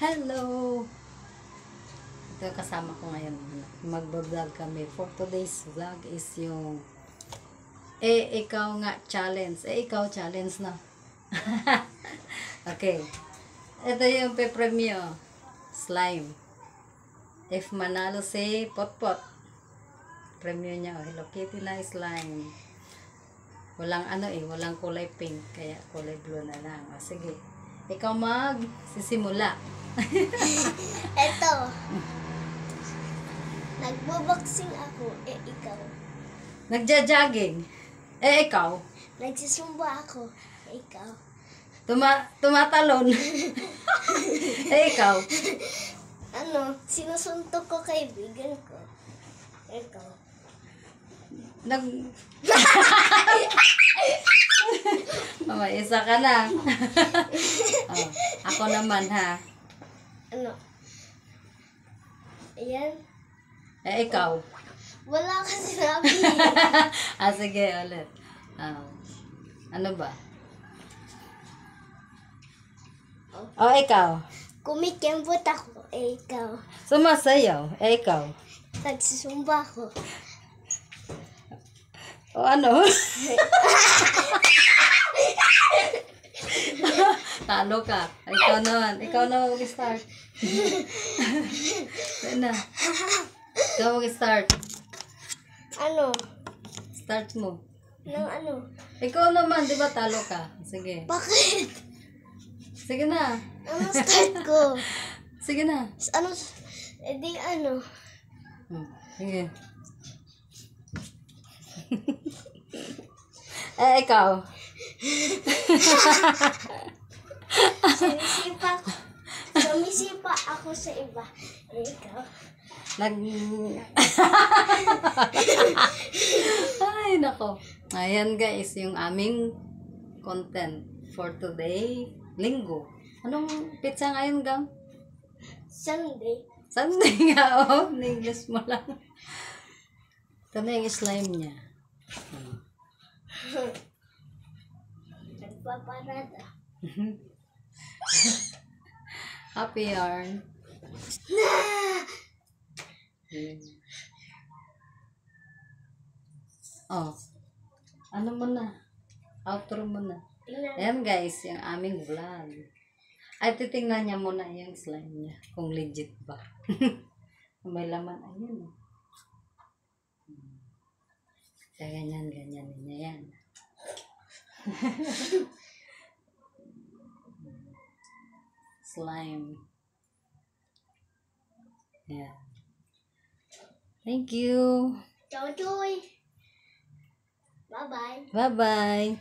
Hello! Ito yung kasama ko ngayon. Magbablog kami. For today's vlog is yung ikaw nga challenge. Ikaw challenge na. Okay. Ito yung pe-premyo. Slime. If manalo si Potpot. Premyo niya. Hello Kitty na slime. Walang walang kulay pink. Kaya kulay blue na lang. Sige. Ikaw sisimula. Eto. Nagbo-boxing ako, ikaw. Nagja-jogging. Ikaw. Nagsisumba ako, ikaw. Tumatalon. Ikaw. Sinusuntok ko kaibigan ko. Ikaw. Mama, isa ka na. Oh, ako naman ha. Ayan. Ikaw. Wala ka sinabi. Sige, ulit. Ano ba? Ikaw. Kumikembot ako, ikaw. Sumasayaw. Ikaw. Nagsusumba ako. Ano? Talo ka. Ikaw naman. Ikaw na mag-start. Na. Ikaw mag-start. Start mo. Ikaw naman, di ba talo ka? Sige. Bakit? Sige na. Start ko? Sige na. Sige. Ikaw. Sumisipa ako sa iba. Ikaw. Ay, nako. Ayan guys, yung aming content for today, linggo. Anong pizza ngayon, Gang? Sunday. Sunday nga, oh. English mo lang. Ito na yung slime niya. Nagpaparada. Happy yarn. Ano mo na? Outro mo na. Ayan guys, yung aming vlog. Ay, titingnan niya muna yung slime niya. Kung legit ba. May laman. Ayun. Kaya ganyan niya yan. Slime. Yeah. Thank you. Ciao, Joy. Bye-bye. Bye-bye.